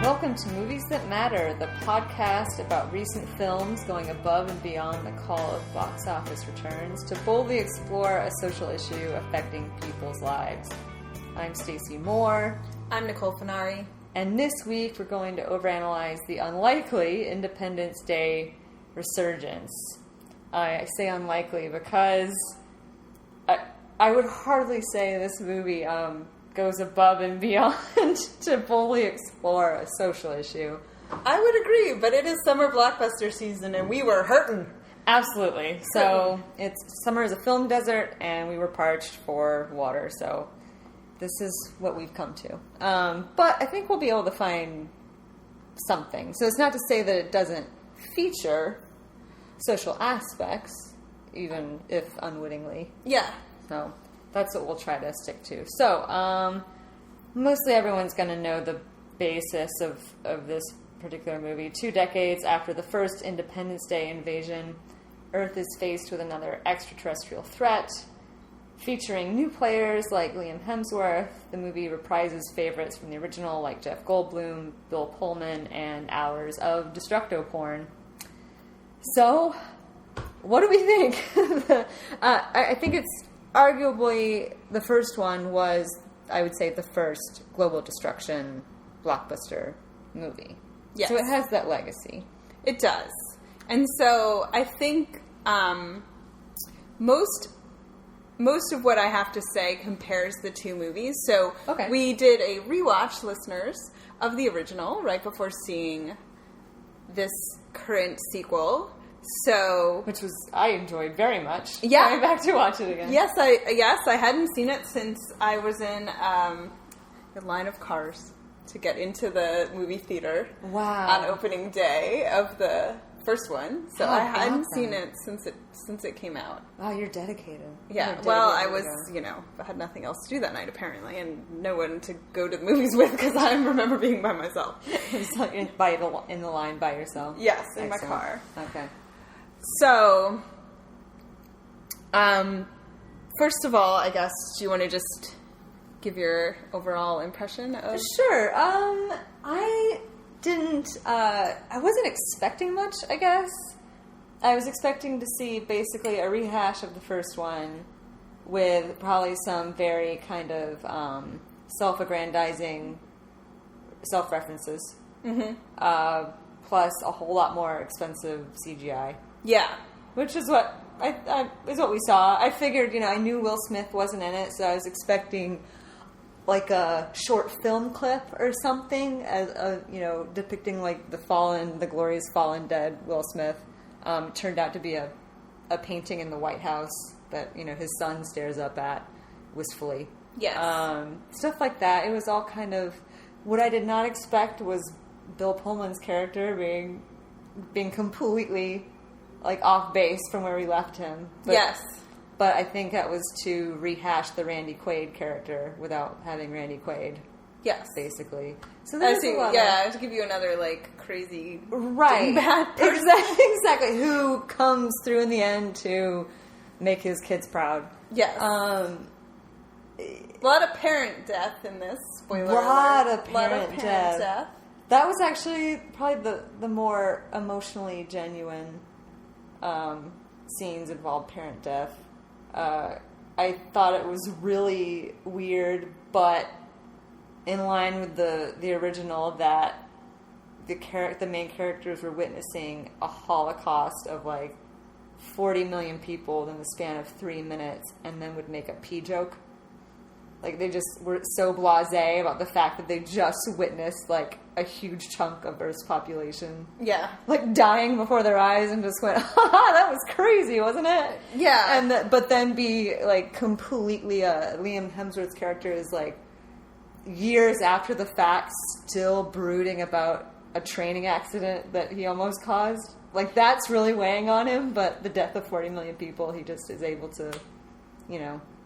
Welcome to Movies That Matter, the podcast about recent films going above and beyond the call of box office returns to boldly explore a social issue affecting people's lives. I'm Stacy Moore. I'm Nicole Finari. And this week we're going to overanalyze the unlikely Independence Day Resurgence. I say unlikely because I would hardly say this movie goes above and beyond to boldly explore a social issue. I would agree, but it is summer blockbuster season and we were hurting. Absolutely. So summer is a film desert and we were parched for water, so this is what we've come to. But I think we'll be able to find something. So it's not to say that it doesn't feature social aspects, even if unwittingly. Yeah. So that's what we'll try to stick to. So, mostly everyone's going to know the basis of this particular movie. 2 decades after the first Independence Day invasion, Earth is faced with another extraterrestrial threat. Featuring new players like Liam Hemsworth, the movie reprises favorites from the original like Jeff Goldblum, Bill Pullman, and hours of destructo porn. So, what do we think? I think it's arguably, the first one was, I would say, the first global destruction blockbuster movie. Yes. So it has that legacy. It does. And so I think most of what I have to say compares the two movies. So We did a rewatch, listeners, of the original right before seeing this current sequel. So, which was I enjoyed very much. Yeah, going back to watch it again. Yes, I hadn't seen it since I was in the line of cars to get into the movie theater. Wow! On opening day of the first one, so I hadn't seen it since it came out. Wow, you're dedicated. Yeah. Well, I was, I had nothing else to do that night apparently, and no one to go to the movies with because I remember being by myself. So in the line by yourself. Yes, in Excellent. my car. Okay. So, first of all, I guess, do you want to just give your overall impression of... Sure. I wasn't expecting much, I guess. I was expecting to see basically a rehash of the first one with probably some very kind of self-aggrandizing self-references. Mm-hmm. Plus a whole lot more expensive CGI. Yeah. Which is what we saw. I figured, I knew Will Smith wasn't in it, so I was expecting like a short film clip or something, as depicting like the glorious fallen dead Will Smith. Turned out to be a painting in the White House that his son stares up at wistfully. Yes. Stuff like that. It was all kind of what I did not expect was Bill Pullman's character being completely like off base from where we left him. Yes. But I think that was to rehash the Randy Quaid character without having Randy Quaid. Yes. Basically. So I have to give you another like crazy bad person. Exactly. Who comes through in the end to make his kids proud. Yes. A lot of parent death in this. Spoiler alert. A lot of parent death. That was actually probably the more emotionally genuine scenes involved parent death. I thought it was really weird, but in line with the original, that the main characters were witnessing a holocaust of like 40 million people in the span of 3 minutes, and then would make a pee joke. Like, they just were so blasé about the fact that they just witnessed, like, a huge chunk of Earth's population. Yeah. Like, dying before their eyes, and just went, ha, that was crazy, wasn't it? Yeah. But then be, like, completely, Liam Hemsworth's character is, like, years after the fact, still brooding about a training accident that he almost caused. Like, that's really weighing on him, but the death of 40 million people, he just is able to,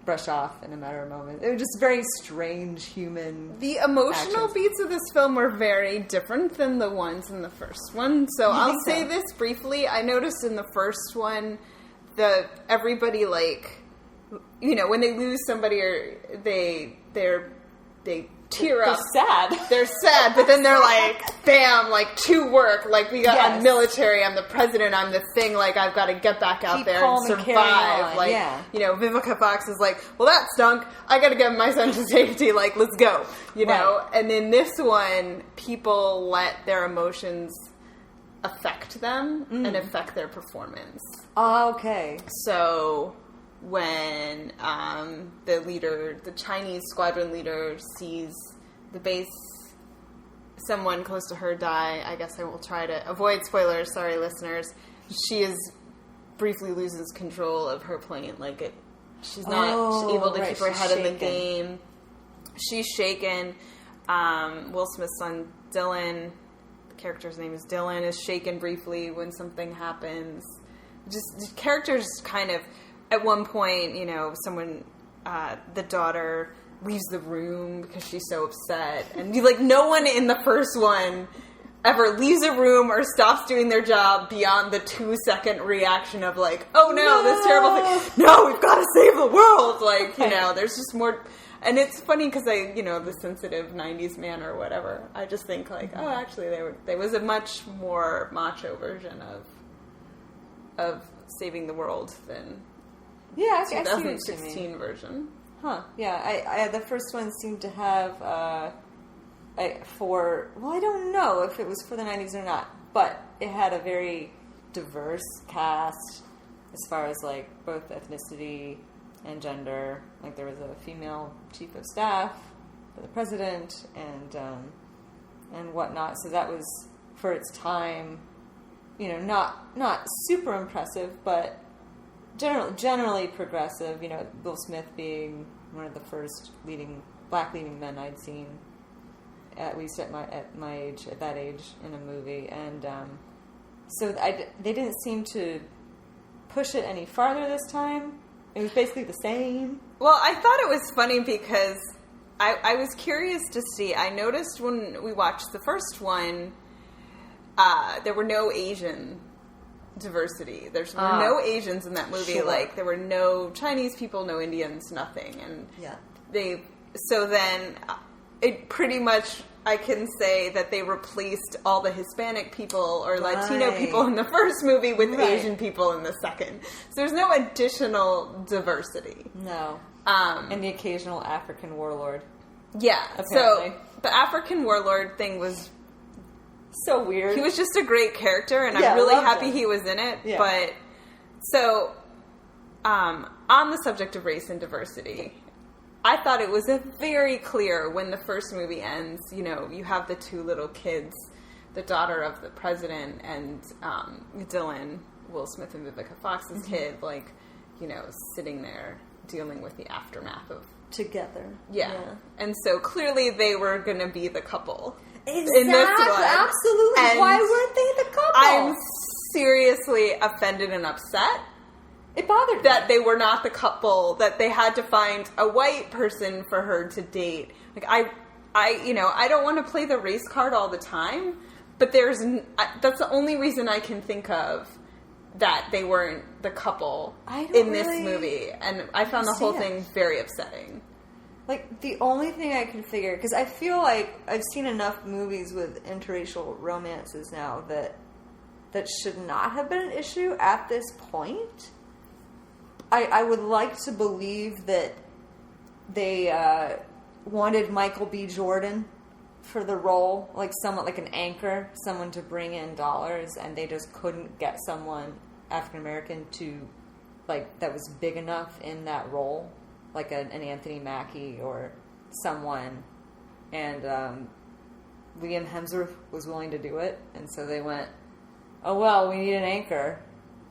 brush off in a matter of moments. It was just very strange human. The emotional beats of this film were very different than the ones in the first one. So I'll say this briefly. I noticed in the first one that everybody, like, when they lose somebody or they tear up. They're sad. They're sad, but then they're like, bam, like, to work. Like, I'm military, I'm the president, I'm the thing, like, I've got to get back out there and survive. Like, Vivica Fox is like, well, that stunk. I got to get my son to safety. Like, let's go. You know? And in this one, people let their emotions affect them and affect their performance. Oh, okay. So when the Chinese squadron leader sees the base, someone close to her die, I guess I will try to avoid spoilers, sorry listeners, she briefly loses control of her plane. Like, she's not able to keep her head in the game. She's shaken. Will Smith's son, Dylan, the character's name is Dylan, is shaken briefly when something happens. Just characters kind of, at one point, someone, the daughter leaves the room because she's so upset. And no one in the first one ever leaves a room or stops doing their job beyond the 2-second reaction of like, oh no, this terrible thing. No, we've got to save the world. Like, there's just more. And it's funny because the sensitive 90s man or whatever, I just think like, oh, actually there was a much more macho version of saving the world than the 2016 version. Huh. Yeah, I the first one seemed to have I don't know if it was for the 90s or not, but it had a very diverse cast as far as like both ethnicity and gender. Like there was a female chief of staff for the president and whatnot. So that was, for its time, not super impressive, but generally progressive. Will Smith being one of the first black leading men I'd seen, at least at my age, at that age, in a movie, and so they didn't seem to push it any farther this time. It was basically the same. Well, I thought it was funny because I was curious to see. I noticed when we watched the first one, there were no Asian diversity. There were no Asians in that movie. Sure. Like, there were no Chinese people, no Indians, nothing. And so then it pretty much, I can say that they replaced all the Hispanic people or Latino people in the first movie with Asian people in the second. So there's no additional diversity. No. And the occasional African warlord. Yeah. Apparently. So the African warlord thing was so weird. He was just a great character, and I'm really happy he was in it. Yeah. But so, on the subject of race and diversity, I thought it was very clear when the first movie ends. You have the two little kids, the daughter of the president, and Dylan, Will Smith and Vivica Fox's kid, sitting there dealing with the aftermath of together. Yeah. And so clearly they were going to be the couple. Exactly. In this one. Absolutely. And why weren't they the couple? I'm seriously offended and upset. It bothered me. That they were not the couple, that they had to find a white person for her to date. Like, I don't want to play the race card all the time, but that's the only reason I can think of that they weren't the couple in this movie. And I found the whole thing very upsetting. Like, the only thing I can figure, because I feel like I've seen enough movies with interracial romances now that should not have been an issue at this point. I would like to believe that they wanted Michael B. Jordan for the role, like someone like an anchor, someone to bring in dollars, and they just couldn't get someone African American that was big enough in that role, like an Anthony Mackie or someone, and Liam Hemsworth was willing to do it, and so they went, oh well, we need an anchor.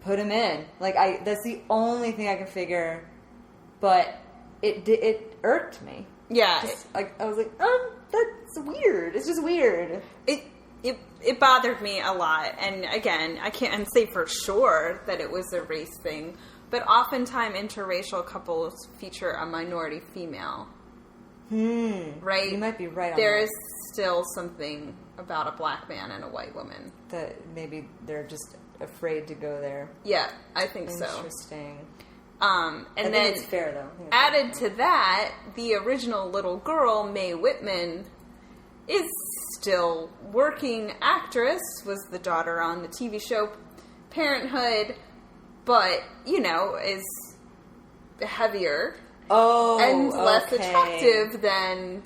Put him in. That's the only thing I can figure, but it irked me. Yeah. I was like, that's weird. It's just weird. It bothered me a lot. And again, I can't say for sure that it was a race thing, but oftentimes interracial couples feature a minority female. Right? You might be right on There that. is still something about a black man and a white woman. That maybe they're just afraid to go there. Yeah, I think so. Interesting. And I then think it's fair, though. Added to that, the original little girl, Mae Whitman, is still working actress, was the daughter on the TV show Parenthood, but, is heavier and less attractive than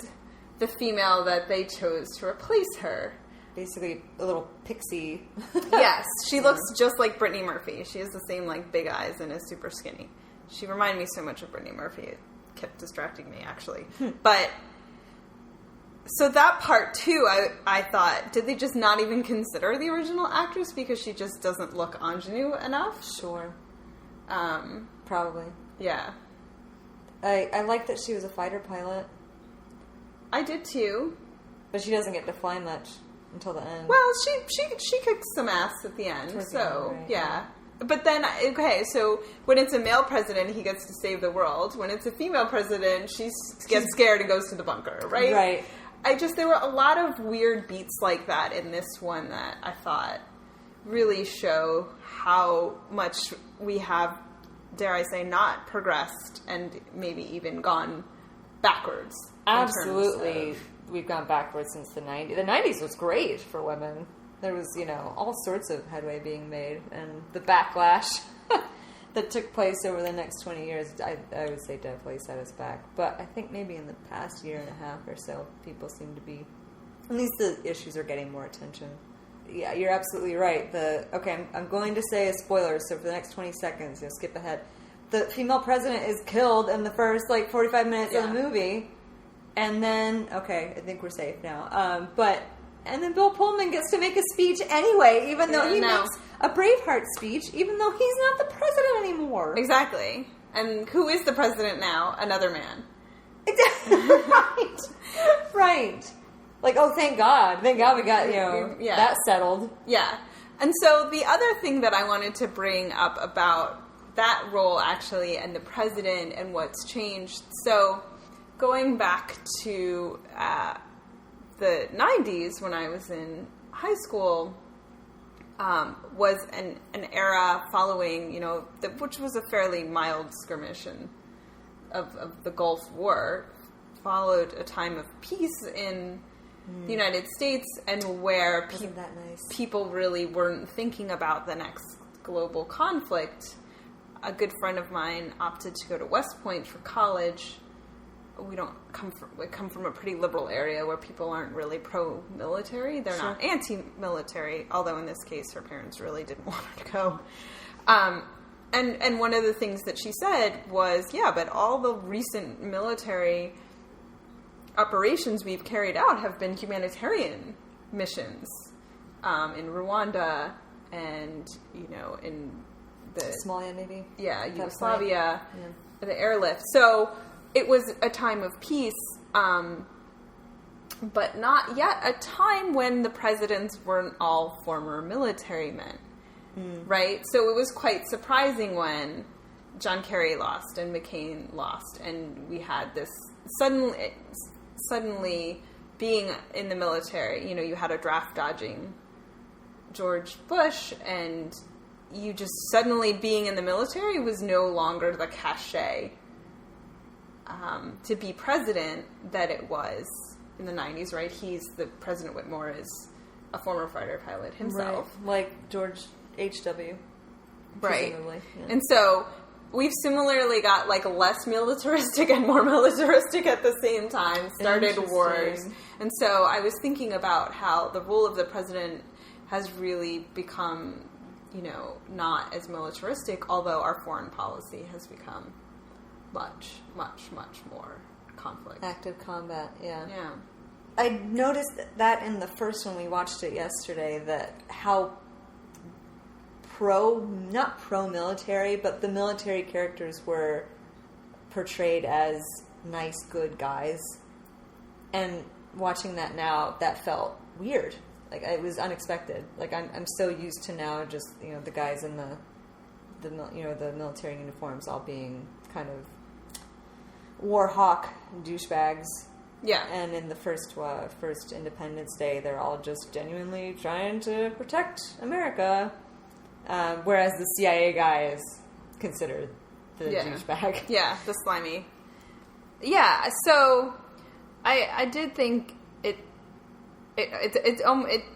the female that they chose to replace her. Basically, a little pixie. Yes, she looks just like Brittany Murphy. She has the same, big eyes and is super skinny. She reminded me so much of Brittany Murphy. It kept distracting me, actually. But, so that part, too, I thought, did they just not even consider the original actress because she just doesn't look ingenue enough? Sure. Probably. Yeah. I like that she was a fighter pilot. I did, too. But she doesn't get to fly much until the end. Well, she kicks some ass at the end, Towards so, the end, right? yeah. But then, okay, so when it's a male president, he gets to save the world. When it's a female president, she gets scared and goes to the bunker, right? Right. There were a lot of weird beats like that in this one that I thought really show how much we have, dare I say, not progressed and maybe even gone backwards. Absolutely. We've gone backwards since the 90s. The 90s was great for women. There was, all sorts of headway being made. And the backlash that took place over the next 20 years, I would say definitely set us back. But I think maybe in the past year and a half or so, people seem to be, at least the issues are getting more attention. Yeah, you're absolutely right. I'm going to say a spoiler, so for the next 20 seconds, skip ahead. The female president is killed in the first, 45 minutes of the movie. And then, I think we're safe now. And then Bill Pullman gets to make a speech anyway, even though he makes a Braveheart speech, even though he's not the president anymore. Exactly. And who is the president now? Another man. Right. Thank God. Thank God we got, that settled. Yeah. And so the other thing that I wanted to bring up about that role, actually, and the president and what's changed. So, going back to the 90s, when I was in high school, was an era following, which was a fairly mild skirmish of the Gulf War, followed a time of peace in the United States, and where people really weren't thinking about the next global conflict. A good friend of mine opted to go to West Point for college. We come from a pretty liberal area where people aren't really pro-military. They're not anti-military, although in this case her parents really didn't want her to go. And one of the things that she said was, but all the recent military operations we've carried out have been humanitarian missions in Rwanda and, in the... Somalia, maybe? Yeah, Yugoslavia, the airlift. So... It was a time of peace, but not yet a time when the presidents weren't all former military men, right? So it was quite surprising when John Kerry lost and McCain lost, and we had this suddenly being in the military. You had a draft-dodging George Bush, and you just suddenly being in the military was no longer the cachet to be president that it was in the 90s, right? President Whitmore is a former fighter pilot himself. Right. Like George H.W. Right. Presumably. Yeah. And so we've similarly got less militaristic and more militaristic at the same time, started wars. And so I was thinking about how the role of the president has really become, not as militaristic, although our foreign policy has become much, much, much more conflict. Active combat, yeah. Yeah. I noticed that in the first one, we watched it yesterday, that how not pro-military, but the military characters were portrayed as nice, good guys. And watching that now, that felt weird. It was unexpected. I'm so used to now just, the guys in the military uniforms all being kind of war hawk douchebags. Yeah. And in the first Independence Day, they're all just genuinely trying to protect America. Whereas the CIA guy is considered douchebag. Yeah, the slimy. Yeah, so I did think it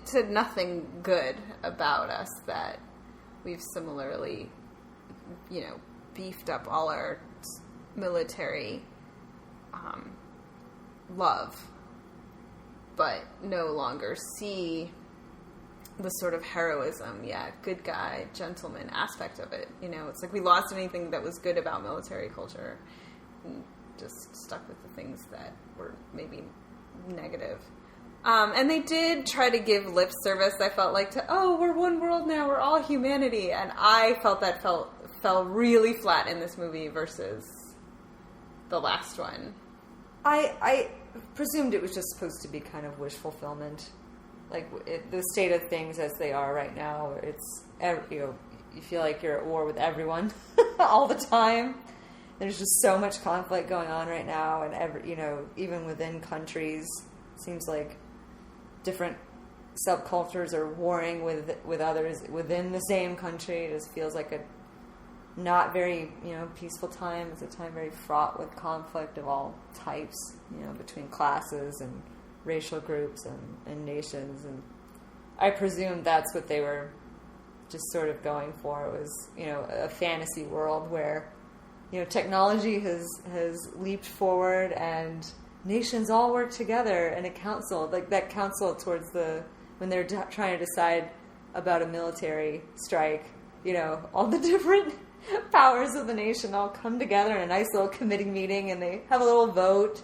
said nothing good about us that we've similarly, beefed up all our military love, but no longer see the sort of heroism, good guy, gentleman aspect of it. It's like we lost anything that was good about military culture and just stuck with the things that were maybe negative. And they did try to give lip service, I felt like, to, we're one world now, we're all humanity. And I felt that fell really flat in this movie versus the last one. I presumed it was just supposed to be kind of wish fulfillment. Like, the state of things as they are right now, it's, you feel like you're at war with everyone all the time. There's just so much conflict going on right now, and even within countries, it seems like different subcultures are warring with others within the same country. It just feels like a not very, peaceful time. It's a time very fraught with conflict of all types, between classes and racial groups and nations. And I presume that's what they were just sort of going for. It was, a fantasy world where, technology has leaped forward and nations all work together in a council, like that council towards when they're trying to decide about a military strike, all the different powers of the nation all come together in a nice little committee meeting and they have a little vote.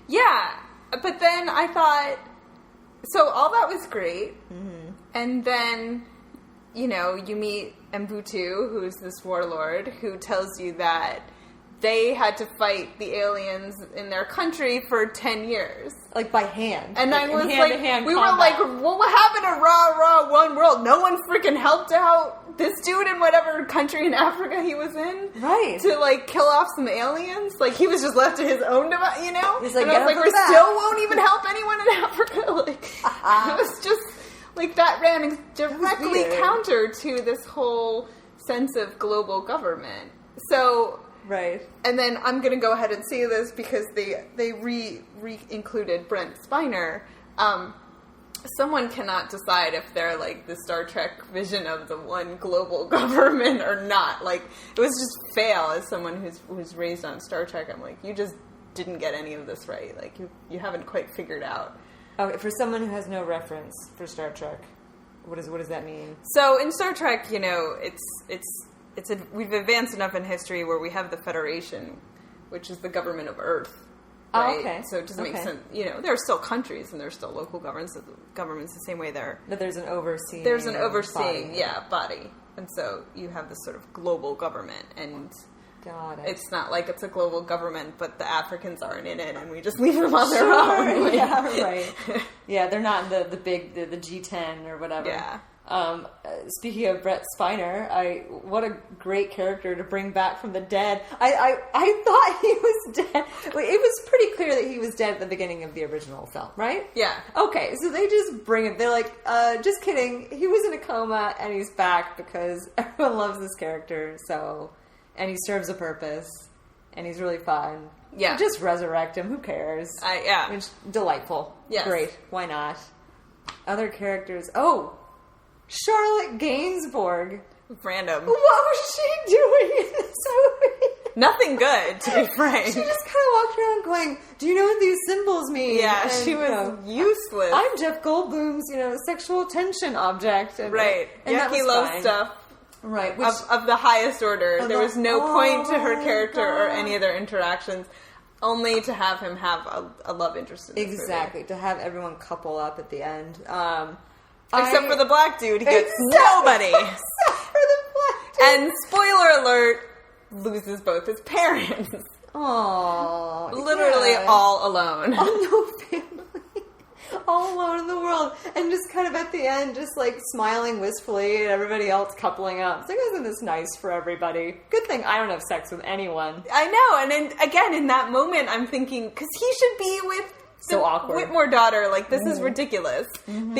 Yeah, but then I thought, so all that was great, and then, you meet Mbutu, who's this warlord, who tells you that they had to fight the aliens in their country for 10 years. Like, by hand. And like, I was hand-to-hand we combat. were like, what happened to Rah, one world? No one freaking helped out this dude in whatever country in Africa he was in. Right. To, kill off some aliens. Like, he was just left to his own device, He's like, and I was like, we still won't even help anyone in Africa. It was just, that ran directly counter to this whole sense of global government. So... Right. And then I'm going to go ahead and say this because they re-included Brent Spiner. Someone cannot decide if they're the Star Trek vision of the one global government or not. It was just fail as someone who's raised on Star Trek. I'm like, you just didn't get any of this right. You haven't quite figured out. Okay, for someone who has no reference for Star Trek, what does that mean? So in Star Trek, we've advanced enough in history where we have the Federation, which is the government of Earth. Right? Oh, okay. So it doesn't make sense. There are still countries and there are still local governments the same way there. But there's an overseeing. There's an overseeing, body. And so you have this sort of global government, and Got it. It's not like it's a global government, but the Africans aren't in it, and we just leave them on their own. Yeah, right. Yeah, they're not in the big the G10 or whatever. Yeah. Speaking of Brett Spiner, what a great character to bring back from the dead. I thought he was dead. It was pretty clear that he was dead at the beginning of the original film, right? Yeah. Okay, so they just bring him. They're like, just kidding. He was in a coma and he's back because everyone loves this character. And he serves a purpose, and he's really fun. Yeah. So just resurrect him. Who cares? Yeah. It's delightful. Yes. Great. Why not? Other characters. Oh, Charlotte Gainsbourg. Random. What was she doing in this movie? Nothing good, to be frank. She just kind of walked around going, do you know what these symbols mean? Yeah, and, she was useless. I'm Jeff Goldblum's, sexual attention object. And, right. And Yucky love stuff. Right. Which, of the highest order. There was no point to her character or any of their interactions. Only to have him have a love interest in this Exactly. movie. To have everyone couple up at the end. Except for the black dude. He gets nobody. Except for the black dude. And spoiler alert, loses both his parents. Aww. Literally all alone. Oh, no family. All alone in the world. And just kind of at the end, just smiling wistfully and everybody else coupling up. It's isn't this nice for everybody? Good thing I don't have sex with anyone. I know. And then, again, in that moment, I'm thinking, because he should be with the Whitmore daughter. This is ridiculous. Mm-hmm.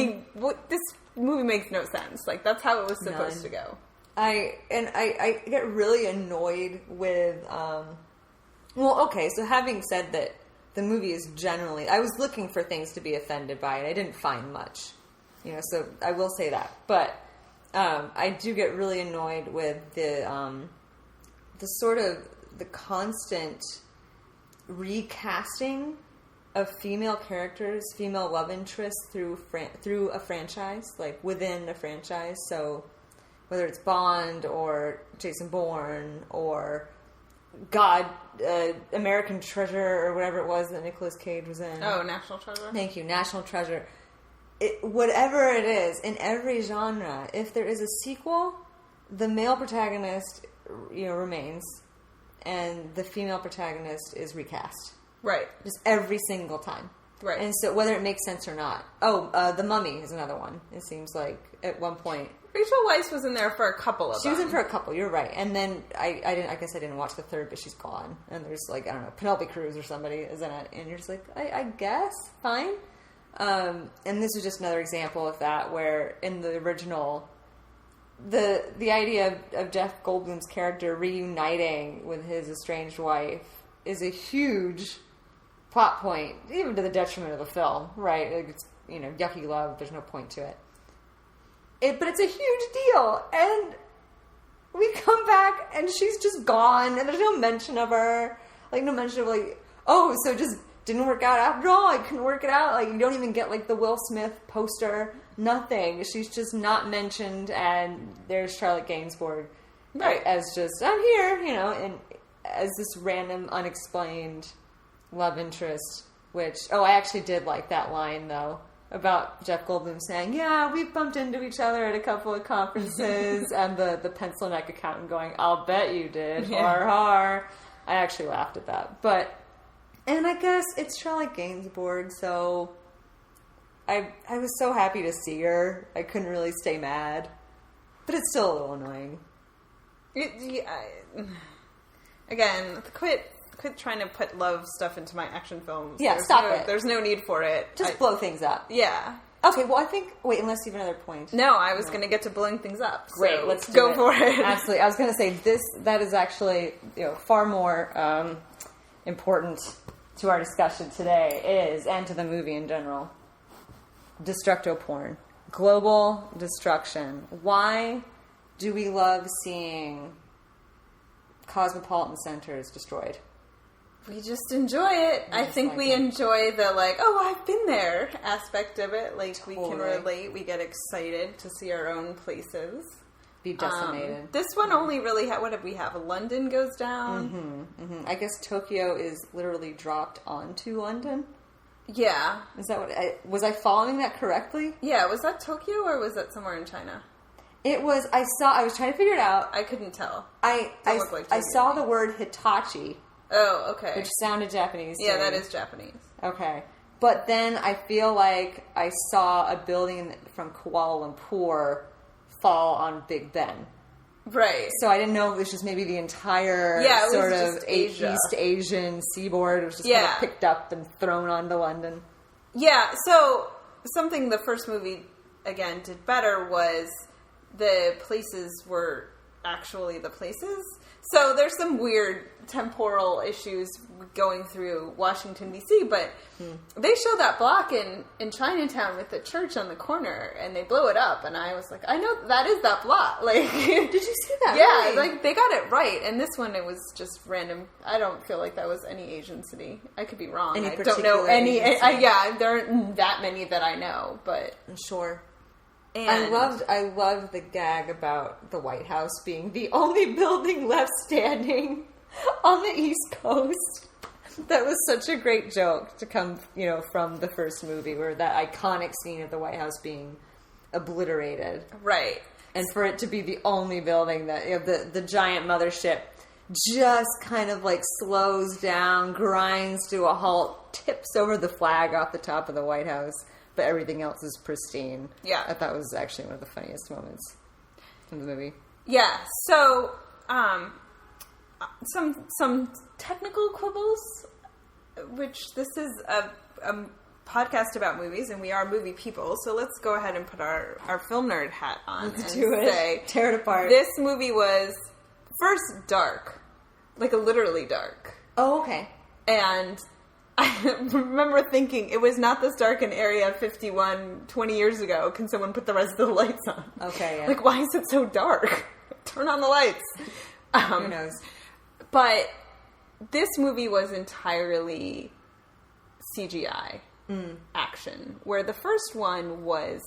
This movie makes no sense. That's how it was supposed to go. I get really annoyed with, so having said that the movie is generally, I was looking for things to be offended by, and I didn't find much, so I will say that. But I do get really annoyed with the sort of the constant recasting of female characters, female love interests through a franchise, like within a franchise. So whether it's Bond or Jason Bourne or American Treasure or whatever it was that Nicolas Cage was in. Oh, National Treasure. Thank you, National Treasure. Whatever it is, in every genre, if there is a sequel, the male protagonist, remains, and the female protagonist is recast. Right. Just every single time. Right. And so whether it makes sense or not. Oh, The Mummy is another one. It seems like at one point. Rachel Weisz was in there for a couple of them. She was in for a couple, you're right. And then I guess I didn't watch the third, but she's gone. And there's like, I don't know, Penelope Cruz or somebody is in it. And you're just like, I guess, fine. And this was just another example of that, where in the original, the idea of Jeff Goldblum's character reuniting with his estranged wife is a huge plot point, even to the detriment of the film, right? Like it's, yucky love, there's no point to it. But it's a huge deal, and we come back, and she's just gone, and there's no mention of her, like, no mention of, like, oh, so it just didn't work out after all, I couldn't work it out, like, you don't even get, like, the Will Smith poster, nothing, she's just not mentioned, and there's Charlotte Gainsbourg, right, as just, I'm here, and as this random, unexplained love interest, which, I actually did like that line, though, about Jeff Goldblum saying, yeah, we bumped into each other at a couple of conferences, and the pencil neck accountant going, I'll bet you did, har har. I actually laughed at that. And I guess it's Charlotte Gainsbourg, so I was so happy to see her. I couldn't really stay mad. But it's still a little annoying. Again, quit trying to put love stuff into my action films. Yeah, stop it. There's no need for it. Just blow things up. Yeah. Okay, well, I think... Wait, unless you have another point. No, I was going to get to blowing things up. Great, so let's go for it. Absolutely. I was going to say, that is actually far more important to our discussion today and to the movie in general. Destructo porn. Global destruction. Why do we love seeing cosmopolitan centers destroyed? We just enjoy it. I think we enjoy the, like, oh, I've been there aspect of it. Like, totally. We can relate. We get excited to see our own places be decimated. This one only really what did we have? London goes down. I guess Tokyo is literally dropped onto London. Yeah. Is that was I following that correctly? Yeah. Was that Tokyo or was that somewhere in China? It was. I was trying to figure it out. I couldn't tell. I saw the word Hitachi. Oh, okay. Which sounded Japanese. Yeah, that is Japanese. Okay. But then I feel like I saw a building from Kuala Lumpur fall on Big Ben. Right. So I didn't know if it was just maybe the entire sort of East Asian seaboard. It was just kind of picked up and thrown onto London. Yeah, so something the first movie, again, did better was the places were actually the places. So there's some weird temporal issues going through Washington, D.C., but they show that block in Chinatown with the church on the corner, and they blow it up, and I was like, I know that is that block. Like, did you see that? Yeah, really? Like, they got it right, and this one, it was just random. I don't feel like that was any Asian city. I could be wrong. I don't know any. There aren't that many that I know, but... Sure. And I loved the gag about the White House being the only building left standing on the East Coast. That was such a great joke to come, from the first movie, where that iconic scene of the White House being obliterated. Right. And for it to be the only building that, the giant mothership just kind of like slows down, grinds to a halt, tips over the flag off the top of the White House. But everything else is pristine. Yeah. I thought it was actually one of the funniest moments in the movie. Yeah. So, some technical quibbles, which this is a podcast about movies, and we are movie people, so let's go ahead and put our film nerd hat on. Let's do it. Tear it apart. This movie was first dark. Like, literally dark. Oh, okay. And I remember thinking, it was not this dark in Area 51 20 years ago. Can someone put the rest of the lights on? Okay, yeah. Like, why is it so dark? Turn on the lights. Who knows? But this movie was entirely CGI action, where the first one was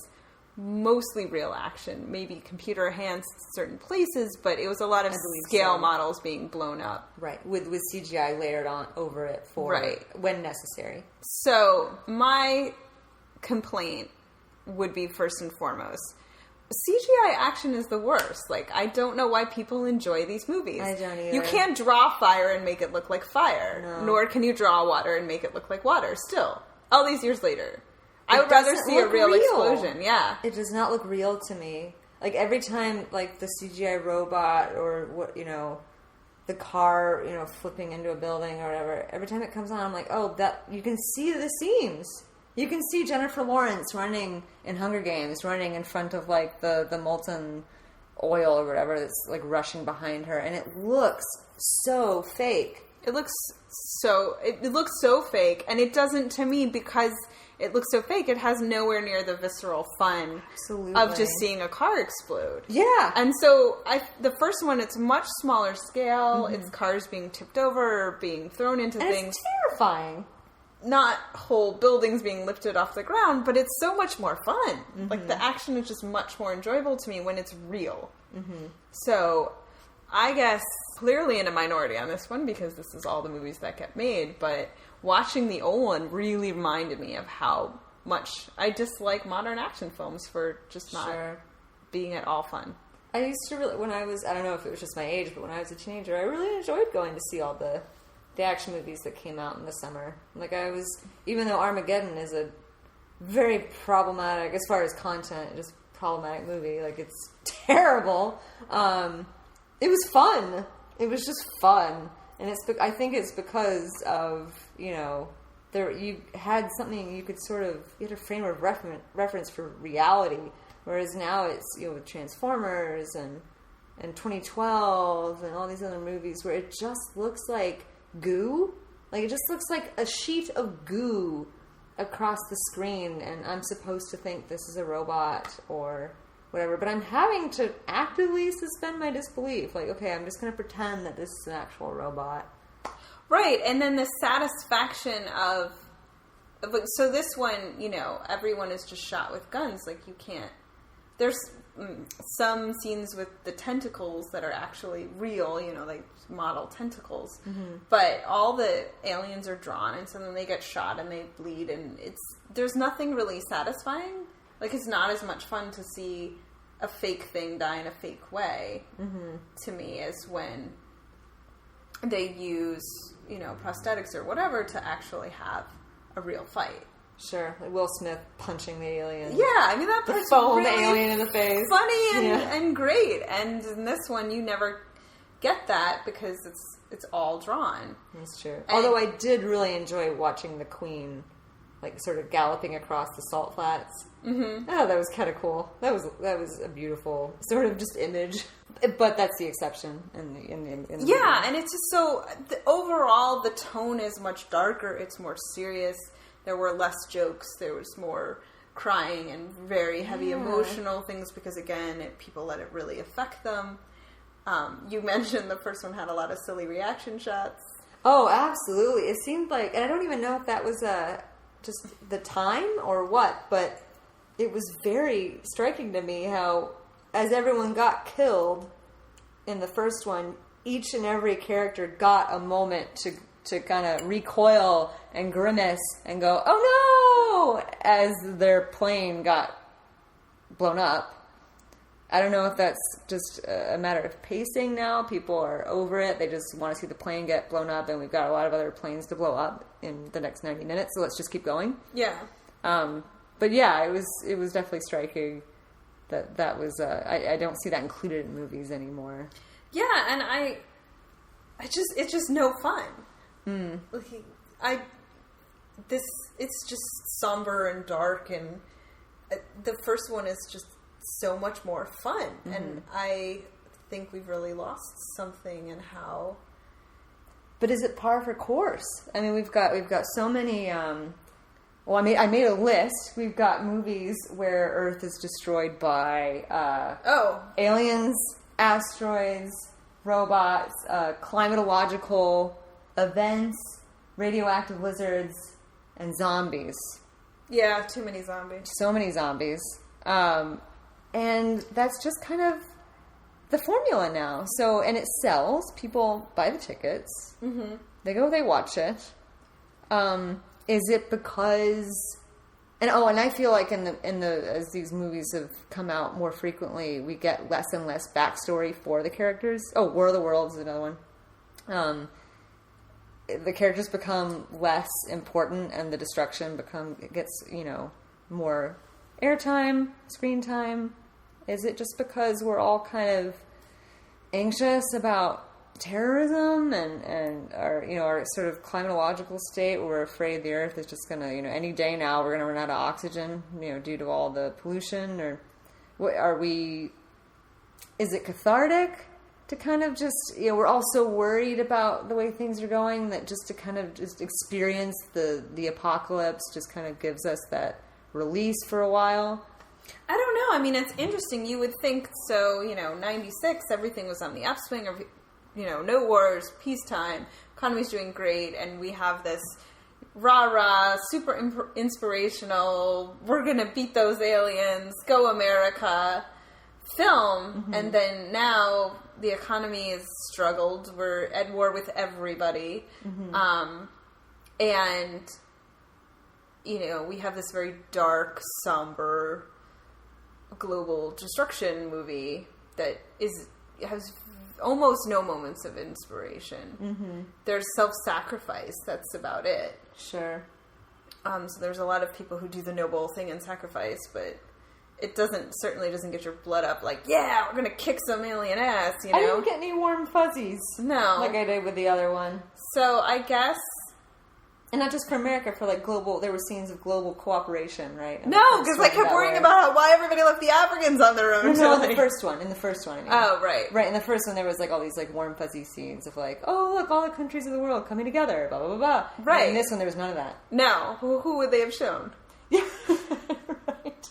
mostly real action, maybe computer enhanced certain places, but it was a lot of scale models being blown up. Right, with CGI layered on over it for when necessary. So my complaint would be, first and foremost, CGI action is the worst. Like, I don't know why people enjoy these movies. I don't either. You can't draw fire and make it look like fire, nor can you draw water and make it look like water. Still, all these years later. I would rather see a real explosion, yeah. It does not look real to me. Like, every time, like, the CGI robot or, what the car, flipping into a building or whatever, every time it comes on, I'm like, oh, that, you can see the seams. You can see Jennifer Lawrence running in Hunger Games, running in front of, like, the molten oil or whatever that's, like, rushing behind her, and it looks so fake. It looks so fake, and it doesn't to me because it looks so fake. It has nowhere near the visceral fun of just seeing a car explode. Yeah. And so the first one, it's much smaller scale. Mm-hmm. It's cars being tipped over or being thrown into things. It's terrifying. Not whole buildings being lifted off the ground, but it's so much more fun. Mm-hmm. Like, the action is just much more enjoyable to me when it's real. Mm-hmm. So I guess clearly in a minority on this one, because this is all the movies that get made, but watching the old one really reminded me of how much I dislike modern action films for just not being at all fun. I used to really, when I was, I don't know if it was just my age, but when I was a teenager, I really enjoyed going to see all the action movies that came out in the summer. Like, even though Armageddon is a very problematic, as far as content, just problematic movie, like, it's terrible, it was fun. It was just fun. And I think it's because of, you had something you could you had a frame of reference for reality. Whereas now it's, with Transformers and 2012 and all these other movies where it just looks like goo. Like, it just looks like a sheet of goo across the screen, and I'm supposed to think this is a robot or whatever, but I'm having to actively suspend my disbelief. Like, okay, I'm just going to pretend that this is an actual robot. Right, and then the satisfaction of so this one, everyone is just shot with guns. Like, you can't, there's some scenes with the tentacles that are actually real, like model tentacles, but all the aliens are drawn, and so then they get shot and they bleed, and there's nothing really satisfying. Like, it's not as much fun to see a fake thing die in a fake way, to me, as when they use, prosthetics or whatever to actually have a real fight. Sure. Like Will Smith punching the alien. Yeah, I mean, that part's foam really alien in the face. Funny and great. And in this one, you never get that because it's all drawn. That's true. Although I did really enjoy watching the Queen, like, sort of galloping across the salt flats. Mm-hmm. Oh, that was kind of cool. That was a beautiful sort of just image. But that's the exception in the movie. And it's just so overall the tone is much darker. It's more serious. There were less jokes. There was more crying and very heavy emotional things because, again, people let it really affect them. You mentioned the first one had a lot of silly reaction shots. Oh, absolutely. It seemed like, and I don't even know if that was just the time or what, but it was very striking to me how, as everyone got killed in the first one, each and every character got a moment to kind of recoil and grimace and go, oh no, as their plane got blown up. I don't know if that's just a matter of pacing now. People are over it. They just want to see the plane get blown up, and we've got a lot of other planes to blow up in the next 90 minutes, so let's just keep going. Yeah. But yeah, it was definitely striking that was, I don't see that included in movies anymore. Yeah, and it's just no fun. it's just somber and dark, and the first one is just so much more fun, and I think we've really lost something in how. But is it par for course? I mean, we've got so many. I made a list. We've got movies where Earth is destroyed by aliens, asteroids, robots, climatological events, radioactive lizards, and zombies. Yeah, too many zombies. So many zombies. And that's just kind of the formula now. So, and it sells. People buy the tickets. Mm-hmm. They go, they watch it. Is it because... And I feel like in the as these movies have come out more frequently, we get less and less backstory for the characters. Oh, War of the Worlds is another one. The characters become less important, and the destruction gets more airtime, screen time. Is it just because we're all kind of anxious about terrorism and our sort of climatological state? We're afraid the Earth is just going to, any day now we're going to run out of oxygen, due to all the pollution? Or is it cathartic to kind of just, we're all so worried about the way things are going that just to kind of just experience the apocalypse just kind of gives us that release for a while? I don't know. I mean, it's interesting. You would think so, 96, everything was on the upswing, or, no wars, peacetime, economy's doing great, and we have this rah-rah, super inspirational, we're going to beat those aliens, go America film, and then now the economy has struggled, we're at war with everybody, and, we have this very dark, somber, global destruction movie that has almost no moments of inspiration. There's self-sacrifice, that's about it. Sure. So there's a lot of people who do the noble thing and sacrifice, but it certainly doesn't get your blood up like, yeah, we're gonna kick some alien ass, I didn't get any warm fuzzies. No. Like I did with the other one. So I guess... And not just for America, for there were scenes of global cooperation, right? And no, because I kept worrying about why everybody left the Africans on their own. No, in the first one, I mean. Oh, right. Right, in the first one there was all these warm fuzzy scenes of oh look, all the countries of the world coming together, blah, blah, blah, blah. Right. And in this one there was none of that. No. Who would they have shown? Yeah, right.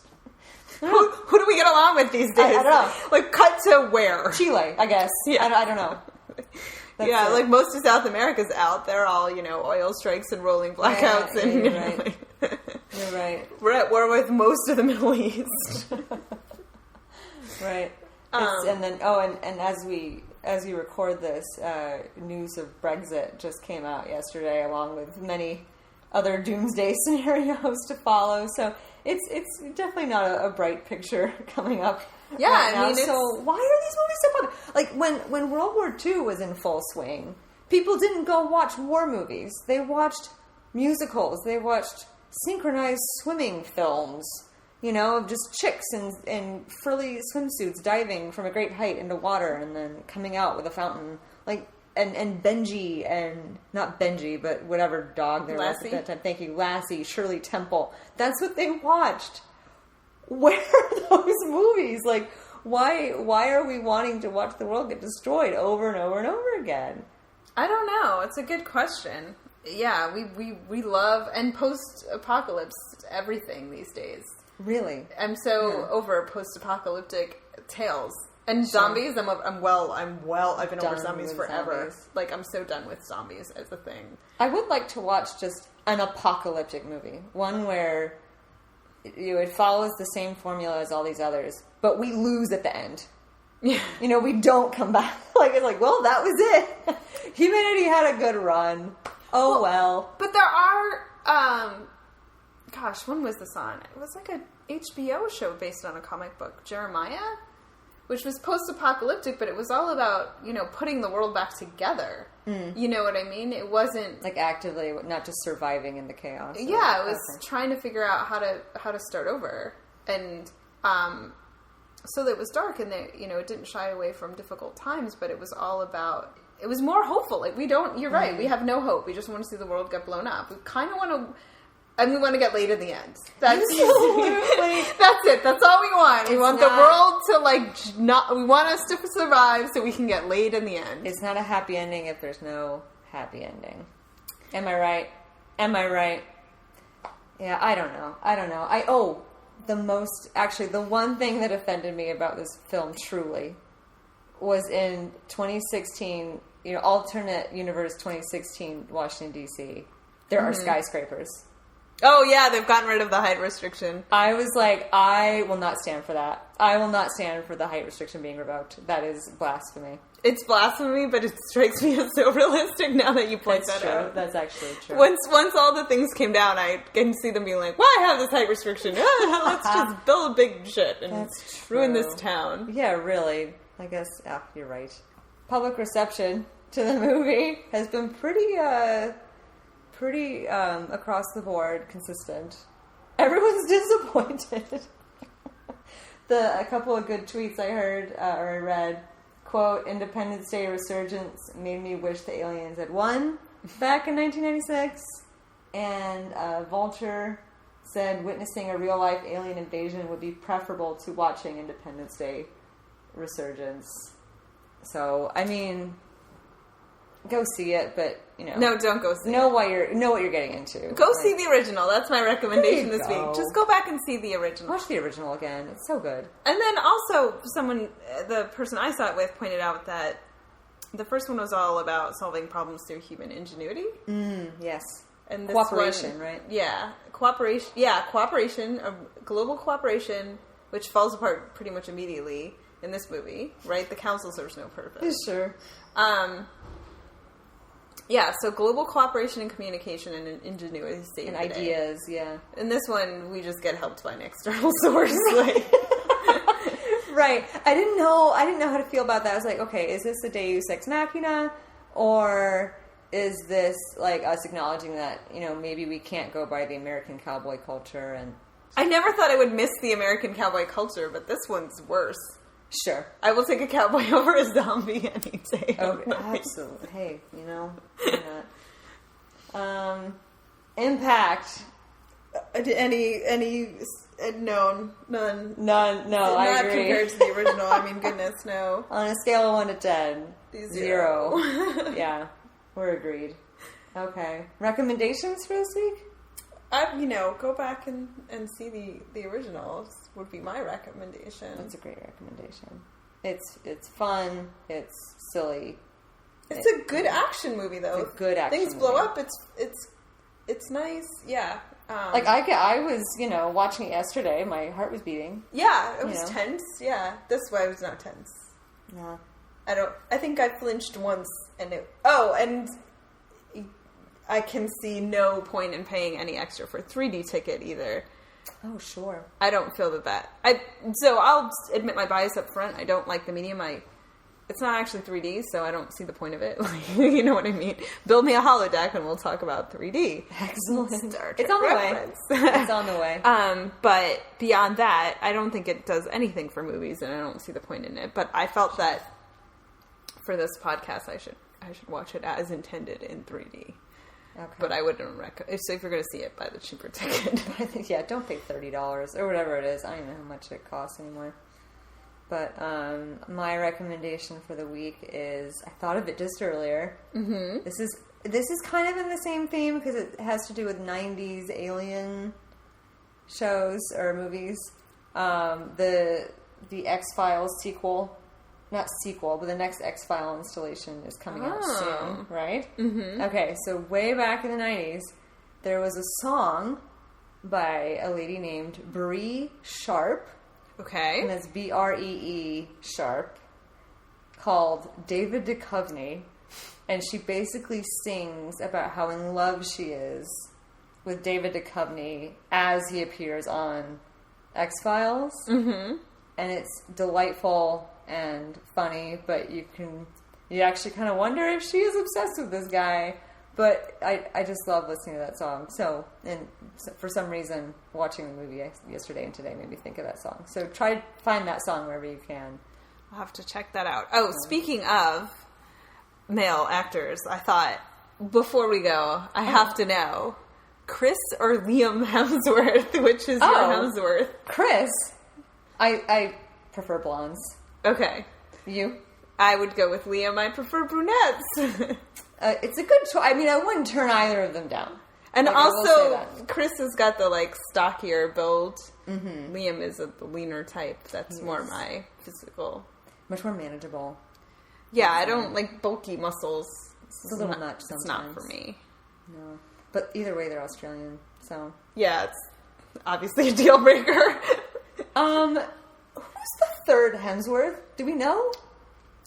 Who do we get along with these days? I don't know. Cut to where? Chile, I guess. Yeah. I don't know. That's it. Most of South America's out. They're all, oil strikes and rolling blackouts. Yeah, and you're right. You're right. We're at war with most of the Middle East. Right. And then, and as we record this, news of Brexit just came out yesterday, along with many other doomsday scenarios to follow. So it's definitely not a bright picture coming up. Yeah, right now. I mean, so why are these movies so popular? When World War II was in full swing, people didn't go watch war movies. They watched musicals. They watched synchronized swimming films, of just chicks in frilly swimsuits diving from a great height into water and then coming out with a fountain. And Benji, and not Benji, but whatever dog there was at that time. Thank you, Lassie, Shirley Temple. That's what they watched. Where are those movies? Why are we wanting to watch the world get destroyed over and over and over again? I don't know. It's a good question. Yeah, we love, and post-apocalypse everything these days. Really? I'm so over post-apocalyptic tales. And zombies, I've been over zombies forever. Zombies. I'm so done with zombies as a thing. I would like to watch just an apocalyptic movie. One where it follows the same formula as all these others, but we lose at the end. Yeah. We don't come back. Well, that was it. Humanity had a good run. Oh, well. But there are, when was this on? It was an HBO show based on a comic book, Jeremiah, which was post-apocalyptic, but it was all about, putting the world back together. Mm. You know what I mean? It wasn't... actively, not just surviving in the chaos. Yeah, it was trying to figure out how to start over. And, so it was dark, and it didn't shy away from difficult times, but it was all about... It was more hopeful. You're right, we have no hope. We just want to see the world get blown up. We kind of want to... And we want to get laid in the end. That's easy. That's it. That's all we want. We want the world to, not... We want us to survive so we can get laid in the end. It's not a happy ending if there's no happy ending. Am I right? Am I right? Yeah, I don't know. The one thing that offended me about this film truly was in 2016, alternate universe 2016 Washington, D.C. There are skyscrapers. Oh, yeah, they've gotten rid of the height restriction. I was like, I will not stand for that. I will not stand for the height restriction being revoked. That is blasphemy. It's blasphemy, but it strikes me as so realistic now that you point that out. That's actually true. Once all the things came down, I can see them being like, why have this height restriction? Let's just build a big shit and ruin this town. Yeah, really. I guess, you're right. Public reception to the movie has been pretty across the board consistent. Everyone's disappointed. A couple of good tweets I heard or I read, quote, Independence Day Resurgence made me wish the aliens had won back in 1996. And Vulture said witnessing a real-life alien invasion would be preferable to watching Independence Day Resurgence. So, I mean... Go see it, but no, don't go see it. Know what you're getting into. Go see the original. That's my recommendation this week. Just go back and see the original. Watch the original again. It's so good. And then also, the person I saw it with pointed out that the first one was all about solving problems through human ingenuity. Yes. And this cooperation, right? Yeah, cooperation. Yeah, cooperation, global cooperation, which falls apart pretty much immediately in this movie, right? The council serves no purpose. Sure. Yeah, so global cooperation and communication and ingenuity save and ideas, yeah. In this one, we just get helped by an external source. Right. I didn't know how to feel about that. I was like, okay, is this a Deus Ex Machina? Or is this like us acknowledging that, maybe we can't go by the American cowboy culture? And I never thought I would miss the American cowboy culture, but this one's worse. Sure. I will take a cowboy over a zombie any day. Oh, absolutely. Hey, why not? Impact. Any no, none. None, no, I not agree. Compared to the original, I mean, goodness, no. On a scale of 1 to 10. 0. Yeah, we're agreed. Okay. Recommendations for this week? Go back and see the originals would be my recommendation. That's a great recommendation. It's fun. It's silly. It's a good action movie, though. It's a good action Things blow up. It's nice. Yeah. I was, watching it yesterday. My heart was beating. Yeah, it was tense. Yeah, this way I was not tense. No. I think I flinched once, and I can see no point in paying any extra for a 3D ticket either. Oh, sure. I don't feel that. So I'll admit my bias up front. I don't like the medium. It's not actually 3D, so I don't see the point of it. You know what I mean? Build me a holodeck and we'll talk about 3D. Excellent. It's on the way. It's on the way. But beyond that, I don't think it does anything for movies, and I don't see the point in it. But I felt that for this podcast, I should watch it as intended in 3D. Okay. But I wouldn't recommend. So if you're going to see it, buy the cheaper ticket. Yeah, don't pay $30 or whatever it is. I don't know how much it costs anymore. But my recommendation for the week is, I thought of it just earlier. Mm-hmm. This is kind of in the same theme because it has to do with 90s alien shows or movies. The X-Files sequel. Not sequel, but the next X-File installation is coming out soon, right? Mm-hmm. Okay, so way back in the 90s, there was a song by a lady named Bree Sharp. Okay. And that's B-R-E-E Sharp, called David Duchovny. And she basically sings about how in love she is with David Duchovny as he appears on X-Files. Mm-hmm. And it's delightful and funny, but you actually kind of wonder if she is obsessed with this guy. But I just love listening to that song. So for some reason, watching the movie yesterday and today made me think of that song. So try to find that song wherever you can. I'll have to check that out. Oh, speaking of male actors, I thought, before we go, I have to know, Chris or Liam Hemsworth? Which is your Hemsworth? Chris. I prefer blondes. Okay. You? I would go with Liam. I prefer brunettes. It's a good choice. I mean, I wouldn't turn either of them down. And also, Chris has got the, like, stockier build. Mm-hmm. Liam is the leaner type. That's more my physical. Much more manageable. Yeah, I don't like bulky muscles. It's a little much sometimes. It's not for me. No. But either way, they're Australian, so. Yeah, it's obviously a deal breaker. Who's the third Hemsworth? Do we know?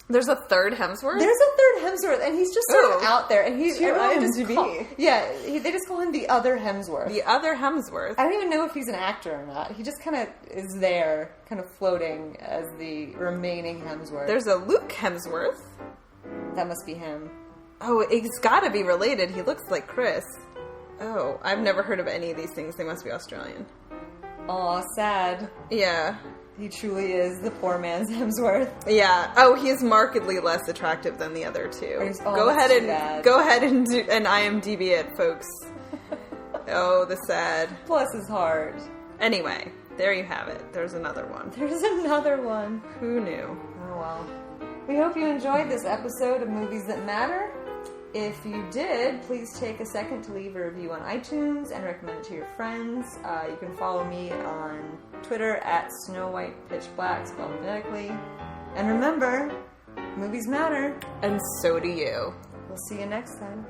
There's a third Hemsworth? There's a third Hemsworth, and he's just sort of out there. And he's IMDb. They just call him the other Hemsworth. The other Hemsworth. I don't even know if he's an actor or not. He just kind of is there, kind of floating as the remaining Hemsworth. There's a Luke Hemsworth. That must be him. Oh, he's got to be related. He looks like Chris. Oh, I've never heard of any of these things. They must be Australian. Aw, sad. Yeah. He truly is the poor man's Hemsworth. Yeah. Oh, he's markedly less attractive than the other two. Go ahead and IMDb it, folks. Oh, the sad. Bless his heart. Anyway, there you have it. There's another one. There's another one. Who knew? Oh, well. We hope you enjoyed this episode of Movies That Matter. If you did, please take a second to leave a review on iTunes and recommend it to your friends. You can follow me on Twitter at SnowWhitePitchBlack, spelled phonetically. And remember, movies matter. And so do you. We'll see you next time.